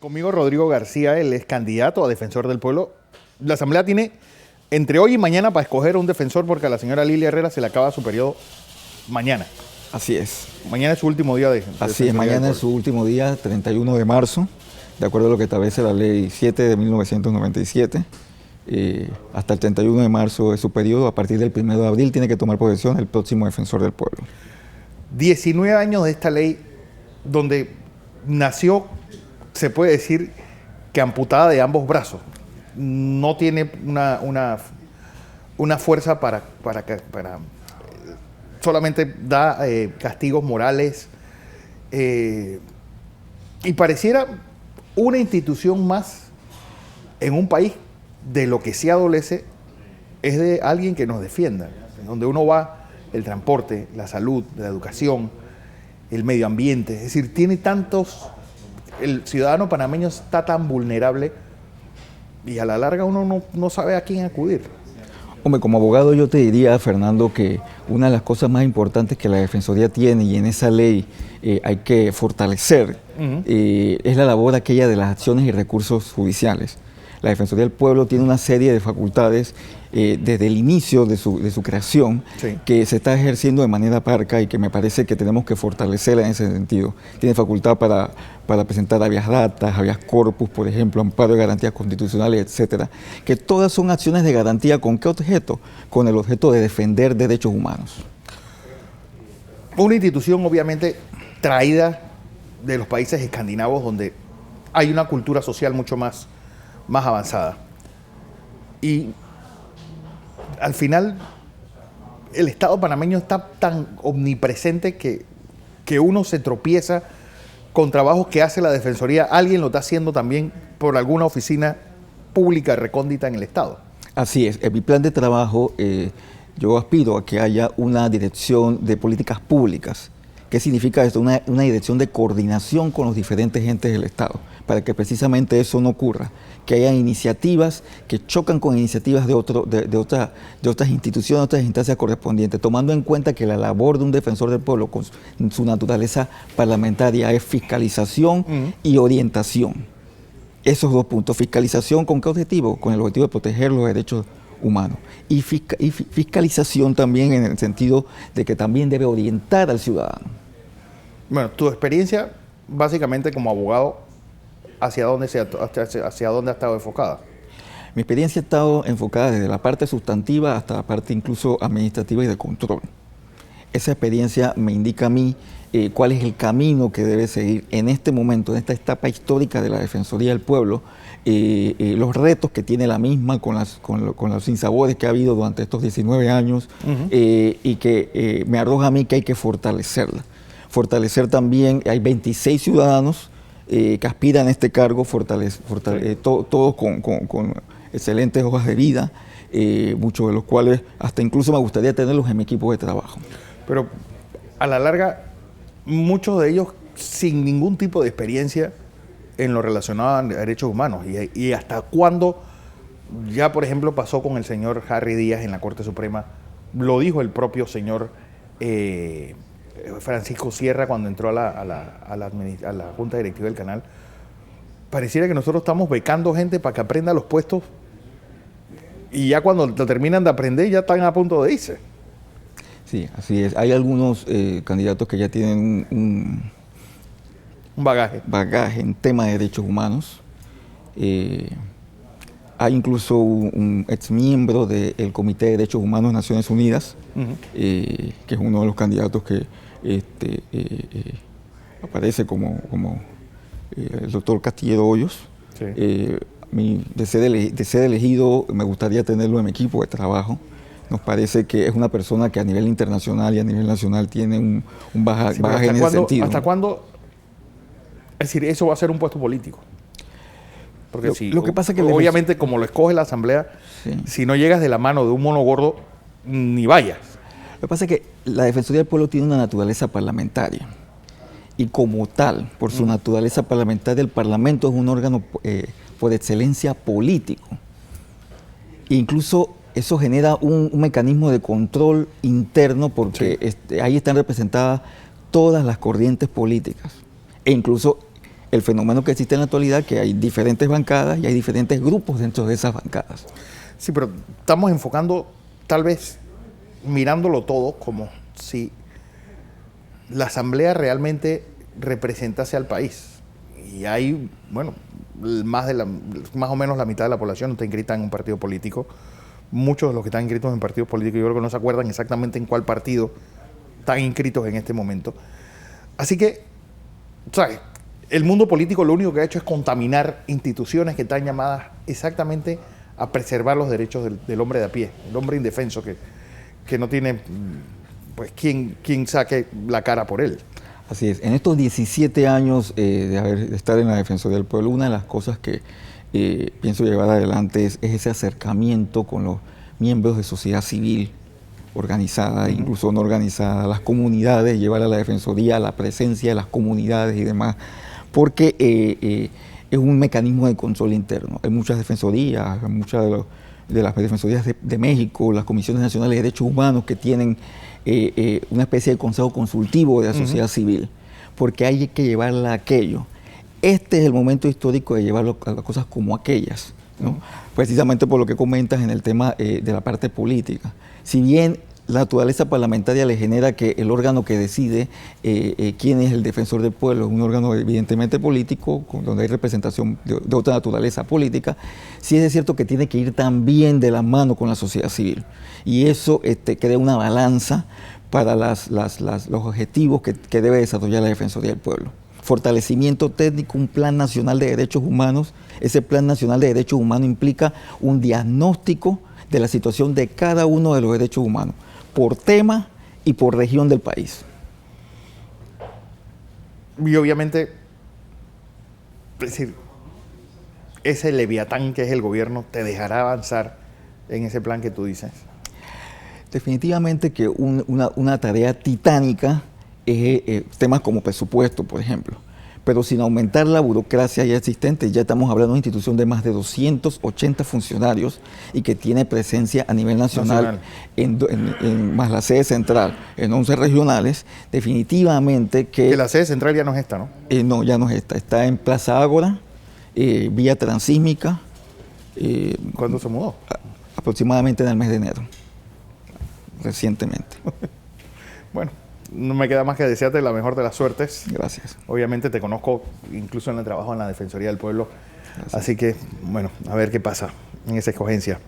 Conmigo Rodrigo García, él es candidato a defensor del pueblo. La Asamblea tiene entre hoy y mañana para escoger un defensor porque a la señora Lilia Herrera se le acaba su periodo mañana. Así es. Mañana es su último día de Así es, mañana es su último día, 31 de marzo, de acuerdo a lo que establece la Ley 7 de 1997. Hasta el 31 de marzo es su periodo. A partir del 1 de abril tiene que tomar posesión el próximo defensor del pueblo. 19 años de esta ley donde nació, se puede decir que amputada de ambos brazos. No tiene una fuerza para solamente da castigos morales y pareciera una institución más en un país de lo que sí adolece es de alguien que nos defienda, donde uno va, el transporte, la salud, la educación, el medio ambiente, es decir, tiene tantos, el ciudadano panameño está tan vulnerable y a la larga uno no sabe a quién acudir. Hombre, como abogado yo te diría, Fernando, que una de las cosas más importantes que la Defensoría tiene y en esa ley hay que fortalecer es la labor aquella de las acciones y recursos judiciales. La Defensoría del Pueblo tiene una serie de facultades desde el inicio de su creación, sí, que se está ejerciendo de manera parca y que me parece que tenemos que fortalecerla en ese sentido. Tiene facultad para presentar habeas data, habeas corpus, por ejemplo, amparo de garantías constitucionales, etcétera, que todas son acciones de garantía. ¿Con qué objeto? Con el objeto de defender derechos humanos. Una institución obviamente traída de los países escandinavos donde hay una cultura social mucho más avanzada. Y al final el Estado panameño está tan omnipresente que uno se tropieza con trabajos que hace la Defensoría. Alguien lo está haciendo también por alguna oficina pública recóndita en el Estado. Así es. En mi plan de trabajo yo aspiro a que haya una dirección de políticas públicas. ¿Qué significa esto? Una dirección de coordinación con los diferentes entes del Estado, para que precisamente eso no ocurra, que haya iniciativas que chocan con iniciativas de otras instituciones, otras instancias correspondientes, tomando en cuenta que la labor de un defensor del pueblo con su naturaleza parlamentaria es fiscalización y orientación. Esos dos puntos. Fiscalización, ¿con qué objetivo? Con el objetivo de proteger los derechos humanos. Y fiscalización también en el sentido de que también debe orientar al ciudadano. Bueno, tu experiencia básicamente como abogado, ¿hacia dónde ha estado enfocada? Mi experiencia ha estado enfocada desde la parte sustantiva hasta la parte incluso administrativa y de control. Esa experiencia me indica a mí cuál es el camino que debe seguir en este momento, en esta etapa histórica de la Defensoría del Pueblo, los retos que tiene la misma con los sinsabores que ha habido durante estos 19 años y que me arroja a mí que hay que fortalecerla. Fortalecer también, hay 26 ciudadanos que aspiran a este cargo, todos con excelentes hojas de vida, muchos de los cuales hasta incluso me gustaría tenerlos en mi equipo de trabajo. Pero a la larga, muchos de ellos sin ningún tipo de experiencia en lo relacionado a derechos humanos. Y hasta cuándo, ya por ejemplo pasó con el señor Harry Díaz en la Corte Suprema, lo dijo el propio señor Francisco Sierra cuando entró a la Junta Directiva del Canal. Pareciera que nosotros estamos becando gente para que aprenda los puestos y ya cuando lo terminan de aprender ya están a punto de irse. Sí, así es. Hay algunos candidatos que ya tienen un bagaje en tema de derechos humanos. Hay incluso un exmiembro del Comité de Derechos Humanos de Naciones Unidas, que es uno de los candidatos que aparece como el doctor Castillero Hoyos. Sí. De ser elegido, me gustaría tenerlo en mi equipo de trabajo. Nos parece que es una persona que a nivel internacional y a nivel nacional tiene un bagaje en ese sentido. ¿Hasta cuándo? Es decir, eso va a ser un puesto político. Porque lo que pasa es que obviamente como lo escoge la Asamblea, sí, si no llegas de la mano de un mono gordo, ni vayas. Lo que pasa es que la Defensoría del Pueblo tiene una naturaleza parlamentaria. Y como tal, por su naturaleza parlamentaria, el Parlamento es un órgano por excelencia político. E incluso eso genera un mecanismo de control interno porque sí, ahí están representadas todas las corrientes políticas. E incluso el fenómeno que existe en la actualidad, que hay diferentes bancadas y hay diferentes grupos dentro de esas bancadas. Sí, pero estamos enfocando, tal vez, mirándolo todo como si la Asamblea realmente representase al país. Y hay, bueno, más o menos la mitad de la población no está inscrita en un partido político. Muchos de los que están inscritos en partidos políticos, yo creo que no se acuerdan exactamente en cuál partido están inscritos en este momento. Así que, ¿sabes? El mundo político lo único que ha hecho es contaminar instituciones que están llamadas exactamente a preservar los derechos del hombre de a pie, el hombre indefenso que no tiene pues quien saque la cara por él. Así es. En estos 17 años de estar en la Defensoría del Pueblo, una de las cosas que pienso llevar adelante es ese acercamiento con los miembros de sociedad civil organizada, incluso no organizada, las comunidades, llevar a la Defensoría la presencia de las comunidades y demás, porque es un mecanismo de control interno. Hay muchas defensorías, muchas de las defensorías de México, las comisiones nacionales de derechos humanos que tienen una especie de consejo consultivo de la sociedad civil, porque hay que llevarla a aquello. Este es el momento histórico de llevarlo a las cosas como aquellas, ¿no? Precisamente por lo que comentas en el tema de la parte política. Si bien la naturaleza parlamentaria le genera que el órgano que decide quién es el defensor del pueblo es un órgano evidentemente político, donde hay representación de otra naturaleza política, sí es cierto que tiene que ir también de la mano con la sociedad civil. Y eso crea una balanza para los objetivos que debe desarrollar la Defensoría del Pueblo. Fortalecimiento técnico, un plan nacional de derechos humanos. Ese plan nacional de derechos humanos implica un diagnóstico de la situación de cada uno de los derechos humanos, por tema y por región del país. Y obviamente, es decir, ese leviatán que es el gobierno te dejará avanzar en ese plan que tú dices. Definitivamente que una tarea titánica es temas como presupuesto, por ejemplo. Pero sin aumentar la burocracia ya existente, ya estamos hablando de una institución de más de 280 funcionarios y que tiene presencia a nivel nacional. Más la sede central, en 11 regionales, definitivamente que la sede central ya no es esta, ¿no? No, ya no es esta, está en Plaza Ágora, vía transísmica. ¿Cuándo se mudó? Aproximadamente en el mes de enero, recientemente. Bueno. No me queda más que desearte la mejor de las suertes. Gracias. Obviamente te conozco incluso en el trabajo en la Defensoría del Pueblo. Gracias. Así que, bueno, a ver qué pasa en esa escogencia.